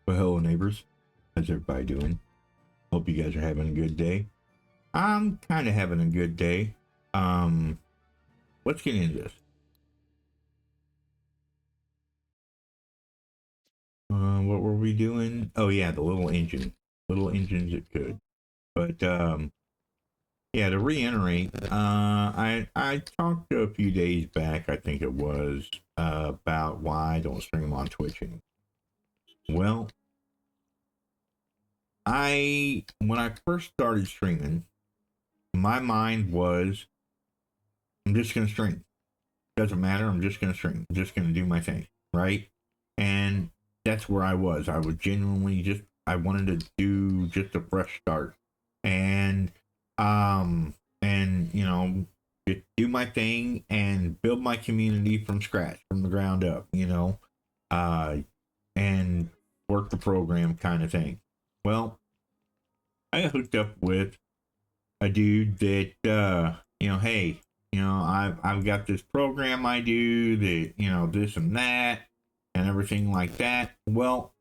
Well, hello, neighbors. How's everybody doing? Hope you guys are having a good day. I'm kind of having a good day. Let's get into this. What were we doing? Oh yeah, the little engines it could. But yeah, to reiterate, I talked a few days back, I think it was, about why I don't stream on Twitch anymore. Well, when I first started streaming, my mind was, I'm just gonna stream. Doesn't matter. I'm just gonna stream. I'm just gonna do my thing, right? And that's where I was. I was genuinely I wanted to do just a fresh start, and you know, just do my thing and build my community from scratch, from the ground up, and work the program kind of thing. Well, I got hooked up with a dude that hey, I've got this program I do that, this and that and everything like that. Well,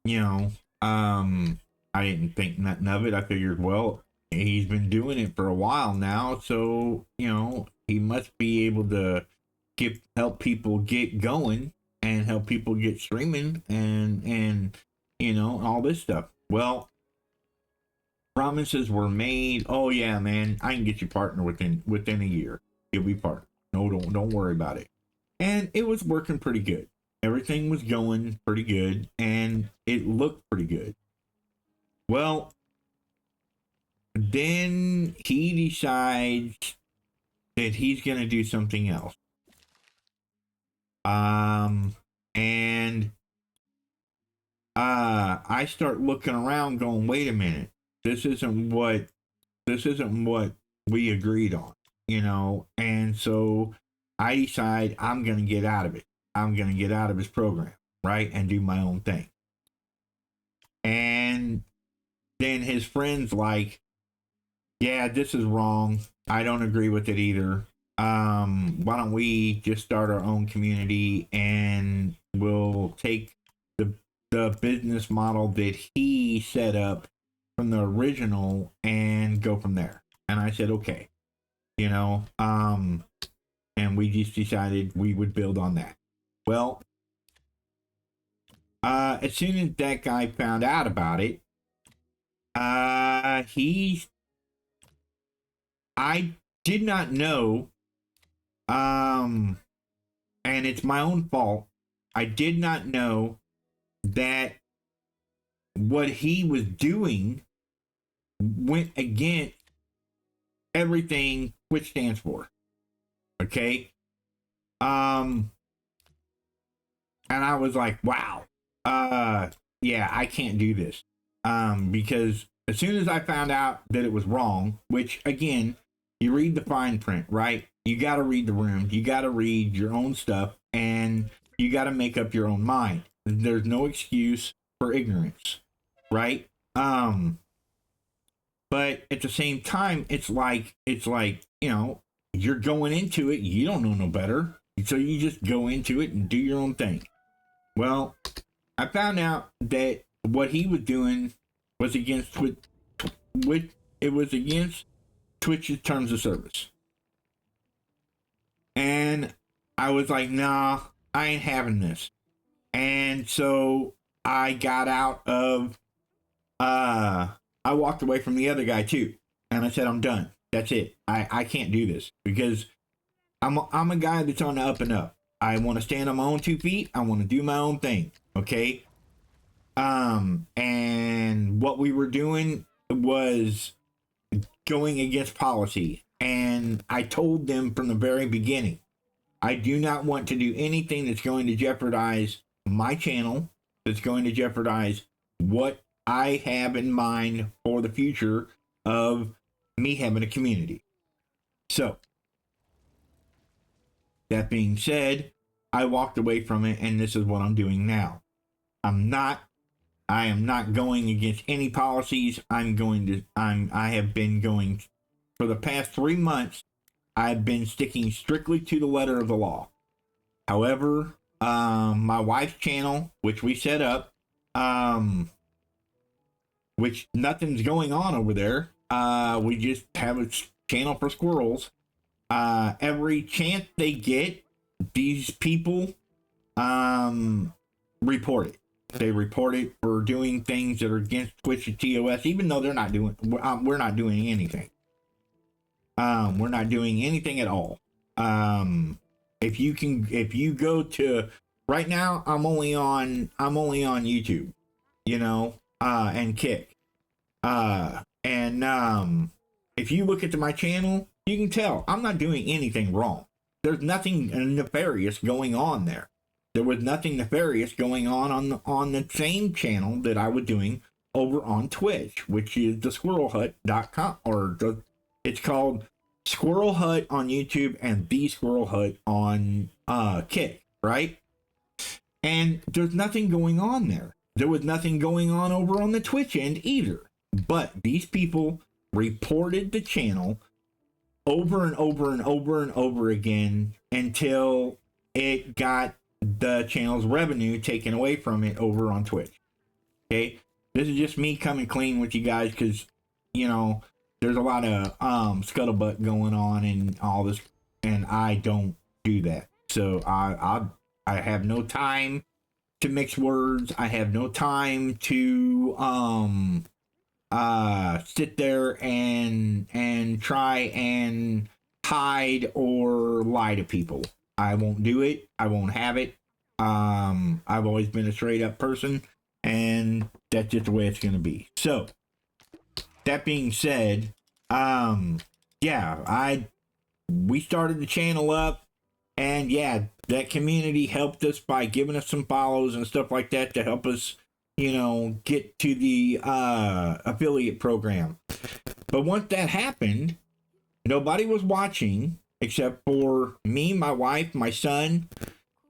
you know, I didn't think nothing of it. I figured, well, he's been doing it for a while now, so he must be able to help people get going and help people get streaming and all this stuff. Well, promises were made. Oh yeah, man, I can get you partner within a year. You'll be partner. No, don't worry about it. And it was working pretty good. Everything was going pretty good, and it looked pretty good. Well, then he decides that he's gonna do something else. And I start looking around, going, wait a minute, this isn't what we agreed on, and so I decide I'm gonna get out of it. I'm gonna get out of his program, right, and do my own thing. And then his friends like, yeah, this is wrong. I don't agree with it either. Why don't we just start our own community and we'll take the business model that he set up from the original and go from there. And I said, okay, and we just decided we would build on that. Well, as soon as that guy found out about it, I did not know, and it's my own fault. I did not know that what he was doing went against everything Twitch stands for. Okay. And I was like, wow. Yeah, I can't do this. Because as soon as I found out that it was wrong, which again, you read the fine print, right? You got to read the room. You got to read your own stuff, and you got to make up your own mind. There's no excuse for ignorance, right? But at the same time, it's like, you're going into it, you don't know no better. So you just go into it and do your own thing. Well, I found out that what he was doing was against Twitch's terms of service. And I was like, nah, I ain't having this. And so I got out of, I walked away from the other guy too. And I said, I'm done. That's it. I can't do this because I'm a guy that's on the up and up. I want to stand on my own 2 feet. I want to do my own thing. Okay. And what we were doing was going against policy. And I told them from the very beginning, I do not want to do anything that's going to jeopardize my channel, that's going to jeopardize what I have in mind for the future of me having a community. So, that being said, I walked away from it, and this is what I'm doing now. I am not going against any policies. I have been going for the past 3 months. I've been sticking strictly to the letter of the law. However, my wife's channel, which we set up, which nothing's going on over there. We just have a channel for squirrels. Every chance they get, these people report it. They report it for doing things that are against Twitch and TOS, even though they're not doing. We're not doing anything. We're not doing anything at all. If you go to right now, I'm only on YouTube, and Kick. If you look at my channel, you can tell I'm not doing anything wrong. There's nothing nefarious going on there. There was nothing nefarious going on the same channel that I was doing over on Twitch, which is the squirrelhut.com, it's called Squirrel Hut on YouTube and the Squirrel Hut on Kick, right? And there's nothing going on there. There was nothing going on over on the Twitch end either. But these people reported the channel over and over and over and over again until it got the channel's revenue taken away from it over on Twitch. Okay? This is just me coming clean with you guys because, there's a lot of scuttlebutt going on and all this, and I don't do that. So I have no time to mix words. I have no time to sit there and try and hide or lie to people. I won't do it. I won't have it. I've always been a straight up person, and that's just the way it's going to be. So that being said, we started the channel up, and that community helped us by giving us some follows and stuff like that to help us, get to the affiliate program. But once that happened, nobody was watching except for me, my wife, my son,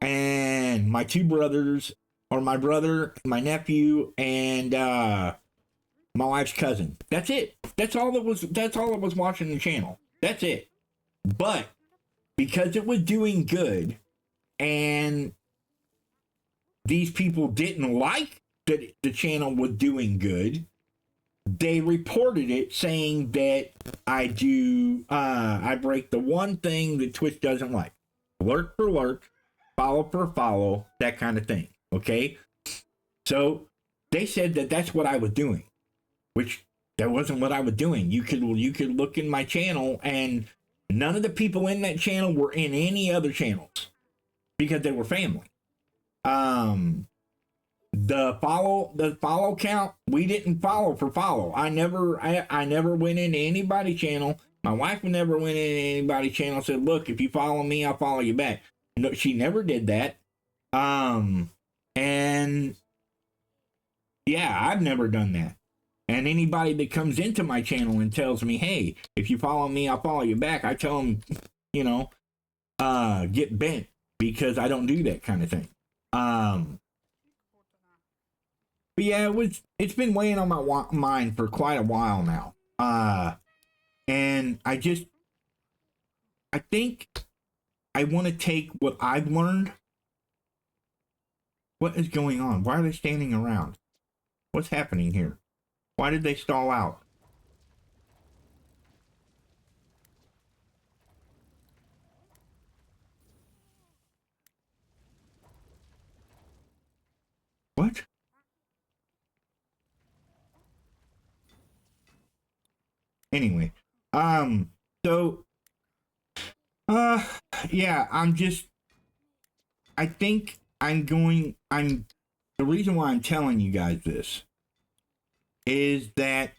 and my two brothers, or my brother, my nephew, and my wife's cousin. That's it. That's all that was watching the channel. That's it. But because it was doing good and these people didn't like that the channel was doing good, they reported it saying that I break the one thing that Twitch doesn't like. Lurk for lurk, follow for follow, that kind of thing. Okay? So they said that that's what I was doing, which that wasn't what I was doing. You could look in my channel, and none of the people in that channel were in any other channels because they were family. The follow count, we didn't follow for follow. I never went into anybody's channel. My wife never went into anybody's channel and said, look, if you follow me, I'll follow you back. No, she never did that. And yeah, I've never done that. And anybody that comes into my channel and tells me, hey, if you follow me, I'll follow you back, I tell them, get bent, because I don't do that kind of thing. But yeah, it's been weighing on my mind for quite a while now. And I think I want to take what I've learned. What is going on? Why are they standing around? What's happening here? Why did they stall out? What? Anyway, so, yeah, the reason why I'm telling you guys this is that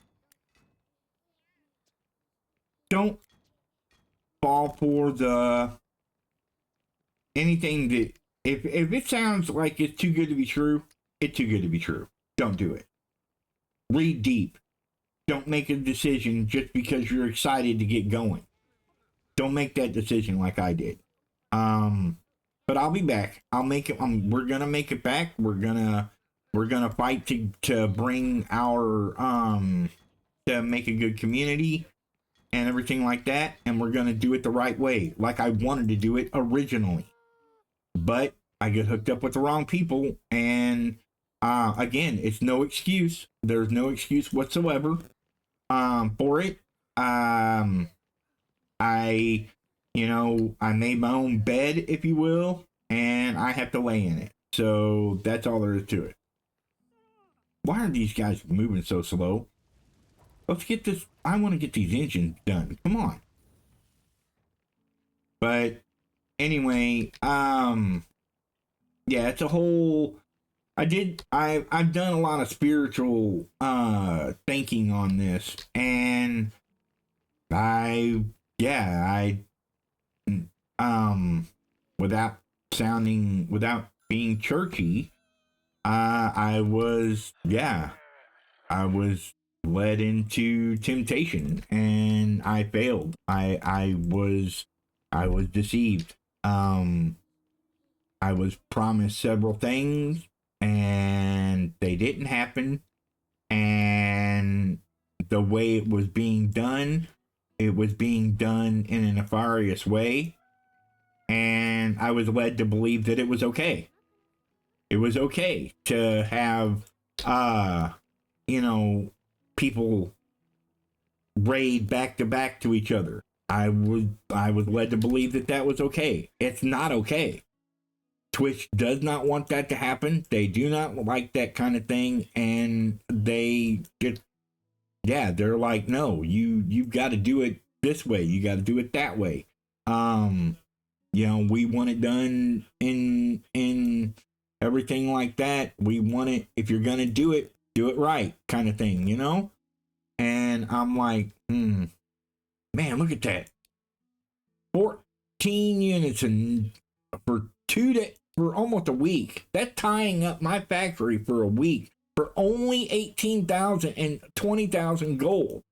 don't fall for anything that, if it sounds like it's too good to be true, it's too good to be true. Don't do it. Read deep. Don't make a decision just because you're excited to get going. Don't make that decision like I did. But I'll be back. I'll make it. We're gonna make it back. We're gonna fight to bring our to make a good community and everything like that. And we're gonna do it the right way, like I wanted to do it originally. But I get hooked up with the wrong people, and Again, it's no excuse. There's no excuse whatsoever for it. I, I made my own bed, if you will, and I have to lay in it. So that's all there is to it. Why are these guys moving so slow? Let's get this. I want to get these engines done. Come on. But anyway, yeah, it's a whole. I've done a lot of spiritual thinking on this, and I without without being churchy, I was led into temptation, and I failed. I was deceived. I was promised several things, and they didn't happen. And the way it was being done in a nefarious way. And I was led to believe that it was okay. It was okay to have, people raid back to back to each other. I was led to believe that that was okay. It's not okay. Twitch does not want that to happen. They do not like that kind of thing, and they just, they're like, no, you got to do it this way. You got to do it that way. We want it done in everything like that. We want it, if you're gonna do it right, kind of thing, And I'm like, man, look at that. 14 units for for almost a week. That's tying up my factory for a week for only 18,000 and 20,000 gold.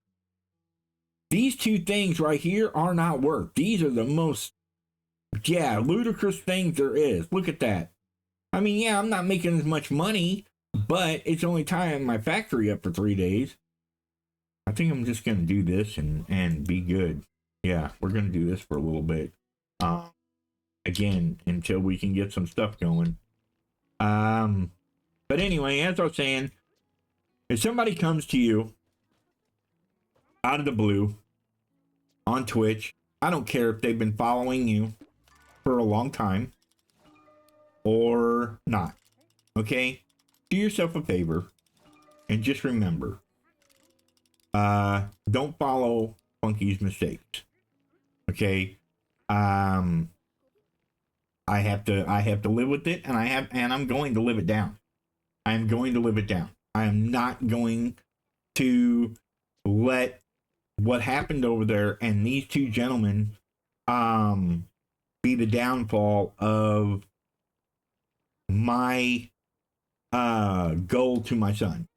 These two things right here are not worth. These are the most, ludicrous things there is. Look at that. I mean, I'm not making as much money, but it's only tying my factory up for 3 days. I think I'm just going to do this and be good. Yeah, we're going to do this for a little bit. Again, until we can get some stuff going. But anyway, as I was saying, if somebody comes to you out of the blue on Twitch, I don't care if they've been following you for a long time or not. Okay? Do yourself a favor and just remember, don't follow Funky's mistakes. Okay? I have to live with it, and I'm going to live it down. I'm going to live it down. I am not going to let what happened over there and these two gentlemen be the downfall of my goal to my son.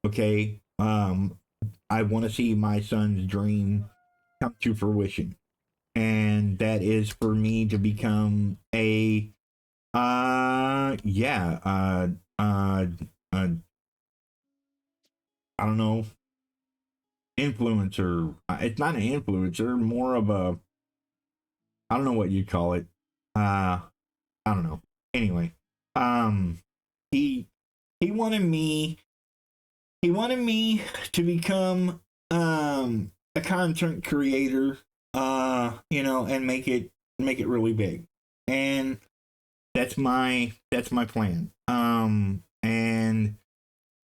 Okay? I want to see my son's dream come to fruition. And that is for me to become a I don't know, influencer. It's not an influencer, more of a, I don't know what you'd call it. I don't know. Anyway, he wanted me to become a content creator, and make it really big. And that's my plan. And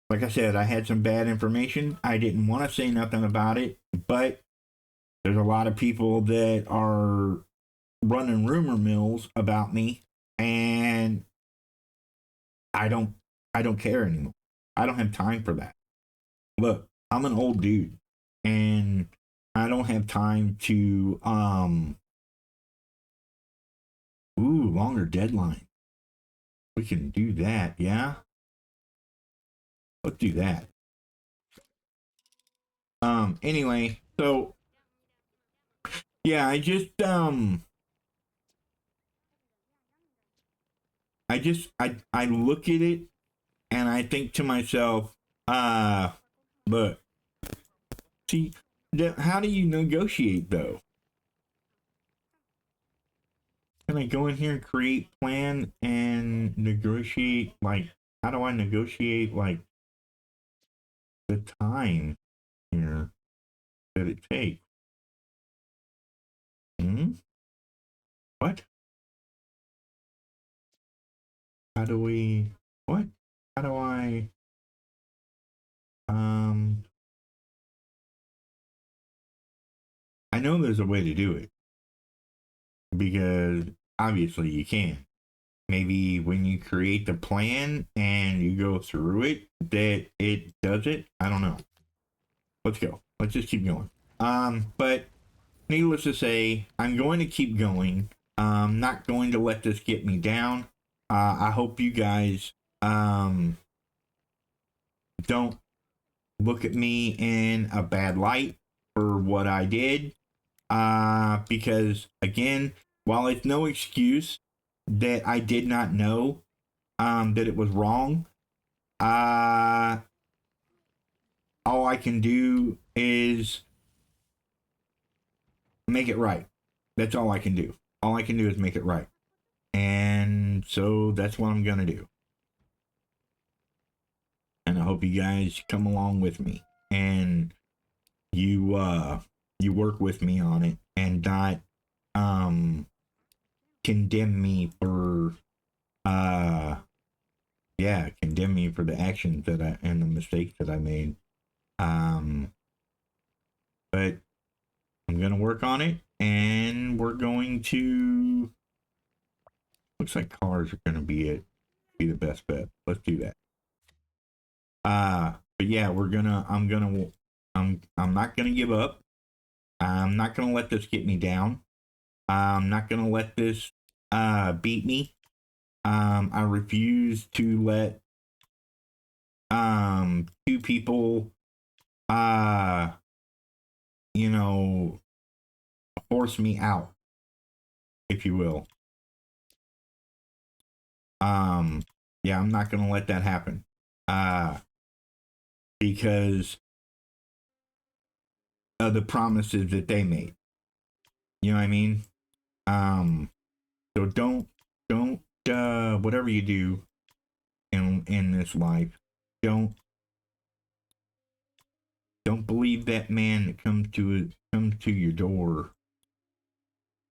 like I said, I had some bad information. I didn't want to say nothing about it, but there's a lot of people that are running rumor mills about me, and I don't care anymore. I don't have time for that. Look, I'm an old dude, and I don't have time to longer deadline. We can do that, yeah? Let's do that. Anyway, so yeah, I look at it and I think to myself, but see, how do you negotiate though? Can I go in here and create plan and negotiate like how do I negotiate like the time here that it takes? Hmm? What? How do we, what? How do I, um, I know there's a way to do it because obviously you can. Maybe when you create the plan and you go through it, that it does it. I don't know. Let's go. Let's just keep going. But needless to say, I'm going to keep going. I'm not going to let this get me down. I hope you guys don't look at me in a bad light for what I did. Because again, while it's no excuse that I did not know that it was wrong, uh, all I can do is make it right. That's all I can do. All I can do is make it right. And so that's what I'm going to do. And I hope you guys come along with me and you work with me on it and not um condemn me for condemn me for the actions that I and the mistakes that I made. Um but I'm going to work on it and we're going to looks like cars are going to be the best bet. Let's do that. But yeah, I'm not gonna give up. I'm not gonna let this get me down. I'm not gonna let this beat me. I refuse to let two people uh you know force me out, if you will. Um yeah, I'm not gonna let that happen. Uh because of the promises that they made. You know what I mean? Um so don't whatever you do in this life, don't don't believe that man that comes to your door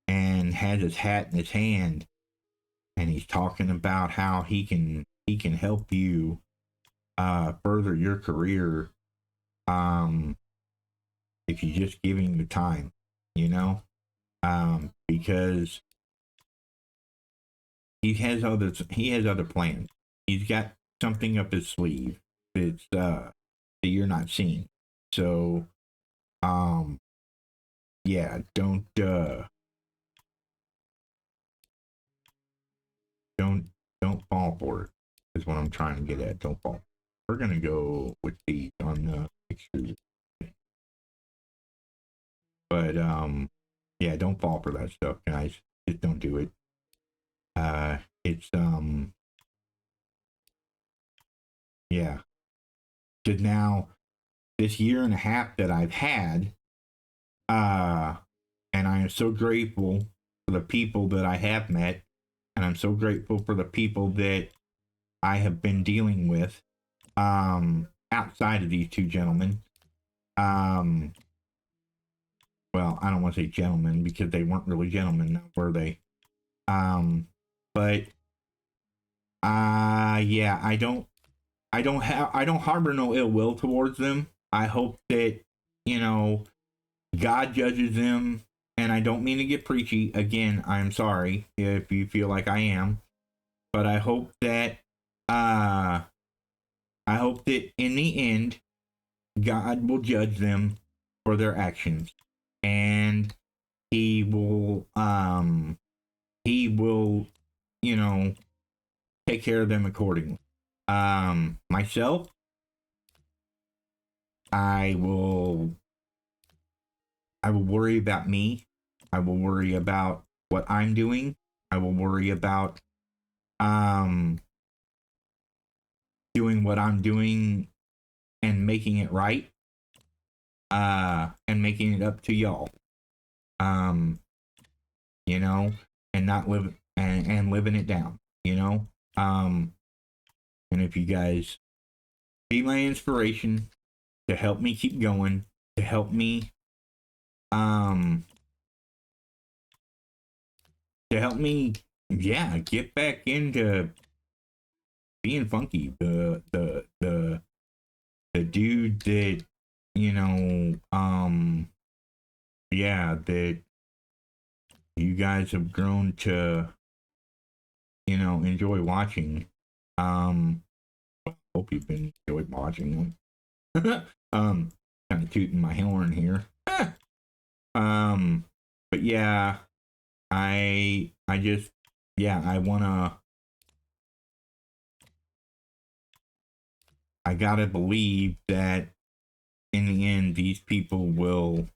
and has his hat in his hand and he's talking about how he can help you further your career if you just give him the time, you know? Because he has other plans. He's got something up his sleeve that's that you're not seeing. So um yeah, don't don't fall for it is what I'm trying to get at. Don't fall. We're gonna go with these on the extruder. But yeah, don't fall for that stuff, guys. Just don't do it. It's yeah. Cause now this year and a half that I've had, uh and I am so grateful for the people that I have met, and I'm so grateful for the people that I have been dealing with outside of these two gentlemen. Um well, I don't want to say gentlemen because they weren't really gentlemen, were they? Um but yeah, I don't harbor no ill will towards them. I hope that, you know, God judges them, and I don't mean to get preachy. Again, I'm sorry if you feel like I am, but uh I hope that in the end God will judge them for their actions, and he will, you know, take care of them accordingly. Myself, I will I will worry about me. I will worry about what I'm doing. I will worry about um doing what I'm doing and making it right. And making it up to y'all. Um, you know, and not live and living it down, you know. Um, and if you guys be my inspiration to help me keep going, to help me, yeah, get back into being funky. The dude that, you know, yeah, that you guys have grown to, you know, enjoy watching. Hope you've been enjoyed watching them. Kind of tooting my horn here. But yeah, I just, yeah, I gotta believe that in the end, these people will,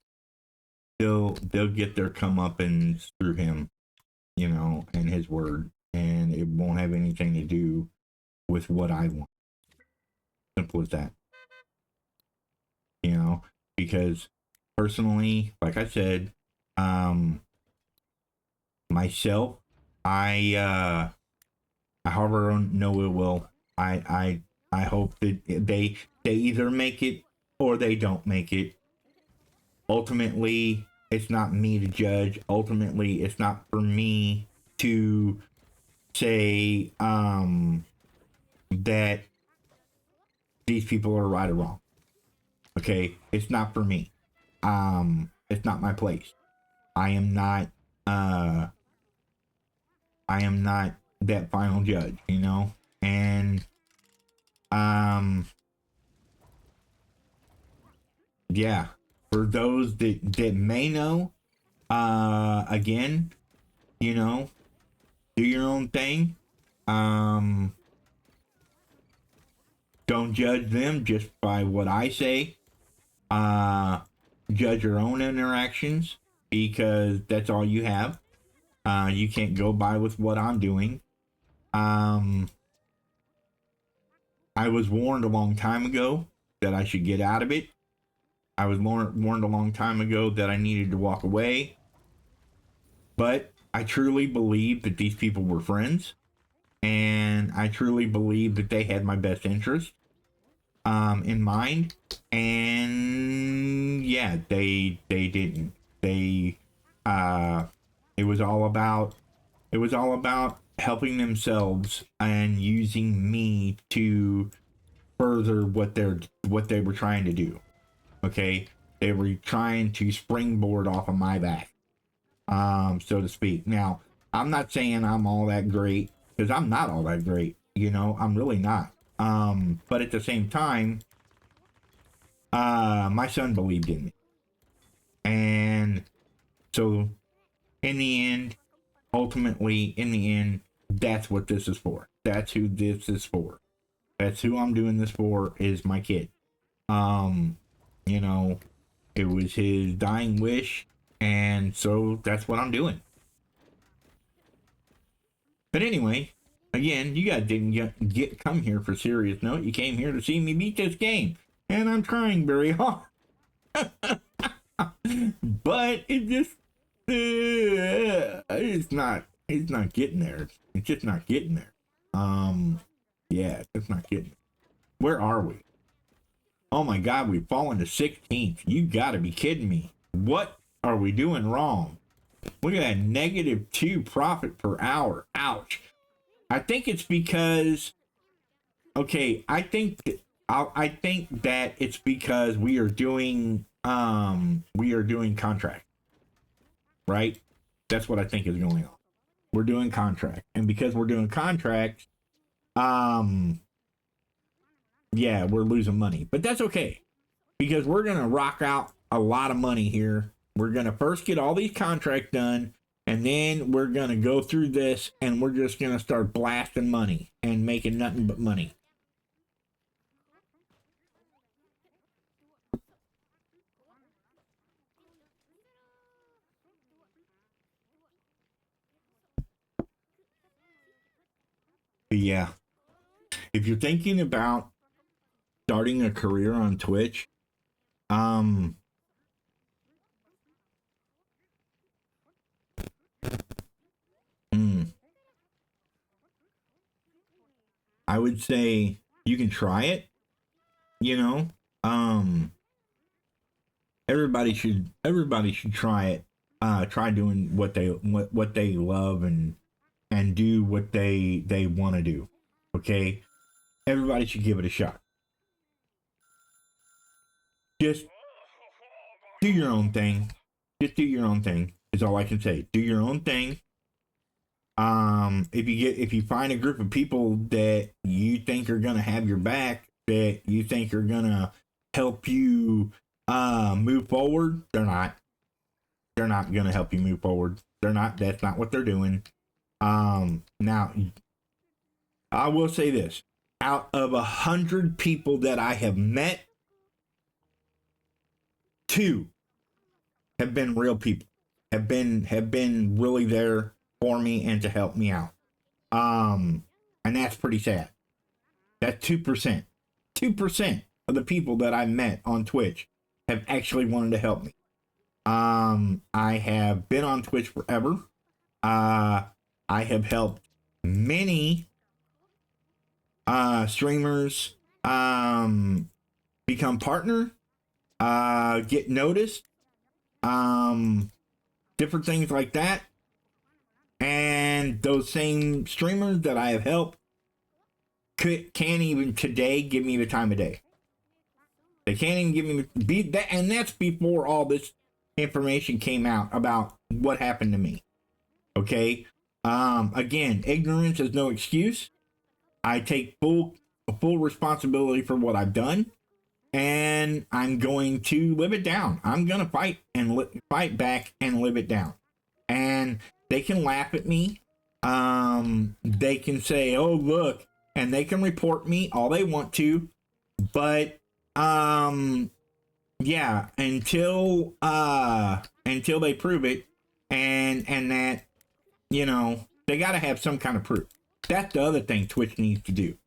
they'll get their comeuppance through him, you know, and his word, and it won't have anything to do with what I want. Simple as that, you know, because personally, like I said, myself, I harbor no ill will. I hope that they either make it or they don't make it. Ultimately, it's not me to judge. Ultimately, it's not for me to say that these people are right or wrong. Okay, it's not for me. It's not my place. I am not I am not that final judge, you know? And yeah, for those that may know, again, you know, do your own thing. Don't judge them just by what I say. Judge your own interactions because that's all you have. You can't go by with what I'm doing. I was warned a long time ago that I should get out of it. I was warned a long time ago that I needed to walk away. But I truly believe that these people were friends. And I truly believe that they had my best interest in mind. And yeah, they didn't. They it was all about helping themselves and using me to further what they were trying to do. Okay, they were trying to springboard off of my back, so to speak. Now, I'm not saying I'm all that great because I'm not all that great. You know, I'm really not. But at the same time, my son believed in me, and so in the end, ultimately, in the end, that's what this is for. That's who this is for. That's who I'm doing this for. Is my kid. You know, it was his dying wish, and so that's what I'm doing. But anyway, again, you guys didn't come here for serious note. You came here to see me beat this game, and I'm trying very hard. But it just, it's not getting there. It's just not getting there. Yeah, it's not getting there. Where are we? Oh my God, we've fallen to 16th. You gotta be kidding me. What are we doing wrong? Look at that, -2 profit per hour. Ouch. I think it's because, okay, I think that it's because we are doing contract, right? That's what I think is going on. We're doing contract, and because we're doing contracts, yeah, we're losing money, but that's okay because we're gonna rock out a lot of money here. We're gonna first get all these contracts done, and then we're gonna go through this, and we're just gonna start blasting money and making nothing but money. But yeah, if you're thinking about starting a career on Twitch, um, I would say you can try it. You know, everybody should try it. Try doing what they love and do what they want to do. Okay, everybody should give it a shot. Just do your own thing. Just do your own thing is all I can say. Do your own thing. If you find a group of people that you think are gonna have your back, that you think are gonna help you move forward, they're not. They're not gonna help you move forward. They're not. That's not what they're doing. Now, I will say this: out of 100 people that I have met, 2 have been real people. Have been really there for me and to help me out. And that's pretty sad. That's 2%. 2% of the people that I met on Twitch have actually wanted to help me. I have been on Twitch forever. I have helped many streamers become partner, get noticed, different things like that. And those same streamers that I have helped can't even today give me the time of day. They can't even give me that, and that's before all this information came out about what happened to me. Okay. Again, ignorance is no excuse. I take full responsibility for what I've done, and I'm going to live it down. I'm gonna fight and fight back and live it down. And they can laugh at me. They can say, "Oh, look," and they can report me all they want to, but yeah, until they prove it, and that, you know, they got to have some kind of proof. That's the other thing Twitch needs to do.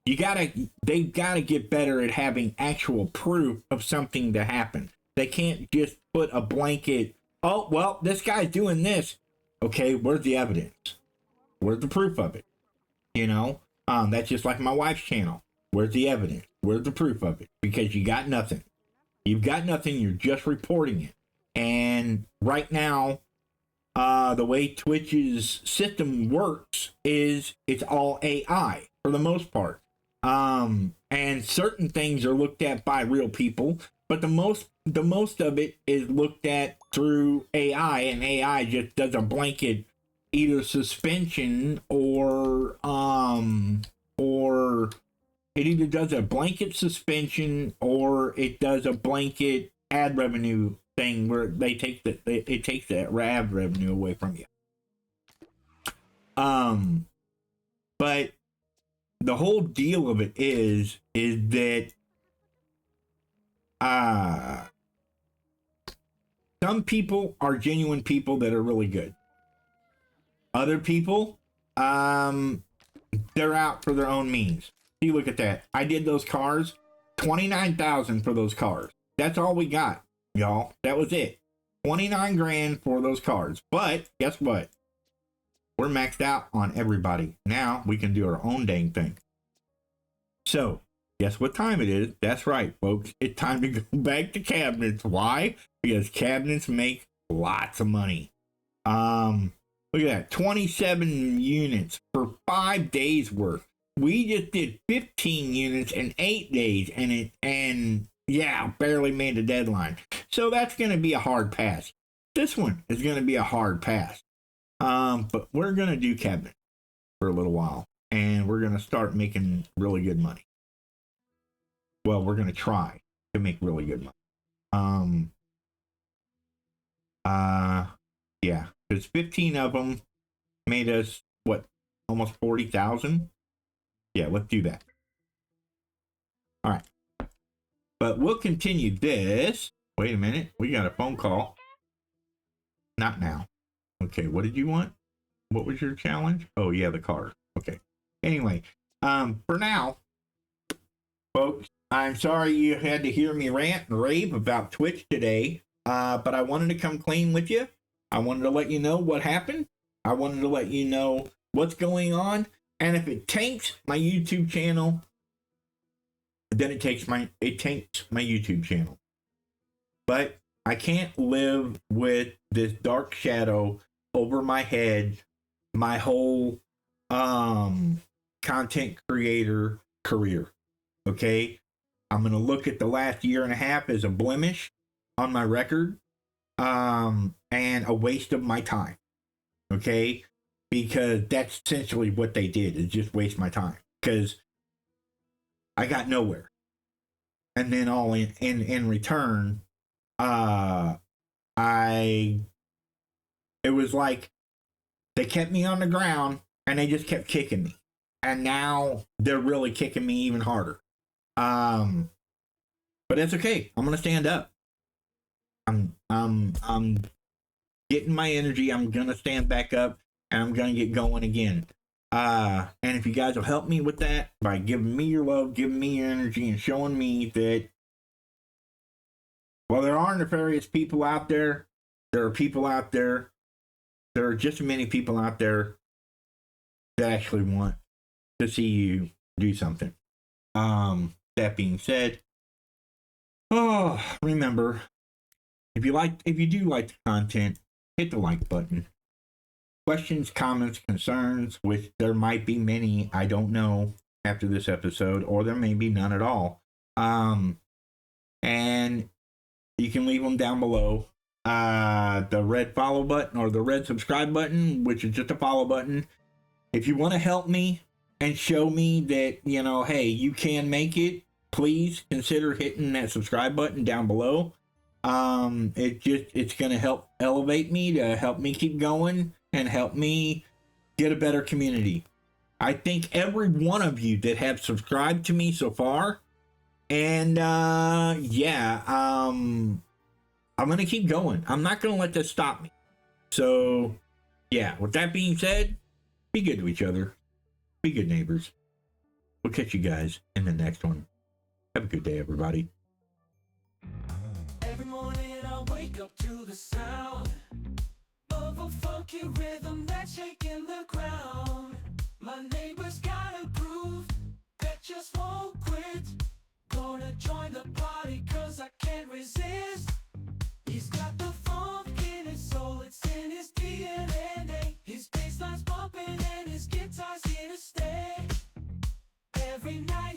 They've got to get better at having actual proof of something to happen. They can't just put a blanket, "Oh, well, this guy's doing this." Okay, where's the evidence? Where's the proof of it? You know, that's just like my wife's channel. Where's the evidence? Where's the proof of it? Because you got nothing. You've got nothing. You're just reporting it. And right now, the way Twitch's system works is it's all AI for the most part. And certain things are looked at by real people, but the most of it is looked at through AI, and AI just does a blanket either suspension or it either does a blanket suspension or it does a blanket ad revenue thing where they take it takes that ad revenue away from you. But the whole deal of it is that some people are genuine people that are really good. Other people, they're out for their own means. See, look at that. I did those cars, 29,000 for those cars. That's all we got, y'all. That was it. 29 grand for those cars. But guess what? We're maxed out on everybody. Now we can do our own dang thing. So, guess what time it is? That's right, folks. It's time to go back to cabinets. Why? Because cabinets make lots of money. Look at that. 27 units for 5 days worth. We just did 15 units in 8 days, and barely made the deadline. So that's going to be a hard pass. This one is going to be a hard pass. But we're going to do cabinet for a little while, and we're going to start making really good money. Well, we're going to try to make really good money. Yeah, because 15 of them made us, what, almost 40,000? Yeah, let's do that. All right. But we'll continue this. Wait a minute. We got a phone call. Not now. Okay, what did you want? What was your challenge? Oh, yeah, the car. Okay. Anyway, for now, folks, I'm sorry you had to hear me rant and rave about Twitch today, but I wanted to come clean with you. I wanted to let you know what happened. I wanted to let you know what's going on. And if it tanks my YouTube channel, then it tanks my YouTube channel. But I can't live with this dark shadow over my head my whole content creator career. Okay? I'm going to look at the last year and a half as a blemish on my record, and a waste of my time. Okay? Because that's essentially what they did, is just waste my time. Because I got nowhere. And then all in return, it was like they kept me on the ground and they just kept kicking me. And now they're really kicking me even harder. But that's okay. I'm gonna stand up. I'm getting my energy. I'm gonna stand back up and I'm gonna get going again. And if you guys will help me with that by giving me your love, giving me your energy, and showing me that, well, there are nefarious people out there. There are people out there. There are just as many people out there that actually want to see you do something. That being said, remember, if you do like the content, hit the like button. Questions, comments, concerns, which there might be many, I don't know, after this episode, or there may be none at all. And you can leave them down below. The red follow button or the red subscribe button, which is just a follow button. If you want to help me and show me that, hey, you can make it, please consider hitting that subscribe button down below. It's going to help elevate me, to help me keep going and help me get a better community. I thank every one of you that have subscribed to me so far. And I'm going to keep going. I'm not going to let this stop me. So, yeah, with that being said, be good to each other. Be good neighbors. We'll catch you guys in the next one. Have a good day, everybody. Every morning I wake up to the sound of a funky rhythm that's shaking the ground. My neighbor's got a groove that just won't quit. Gonna join the party 'cause I can't resist. He's got the funk in his soul, it's in his DNA. His bassline's bumping and his guitar's here to stay. Every night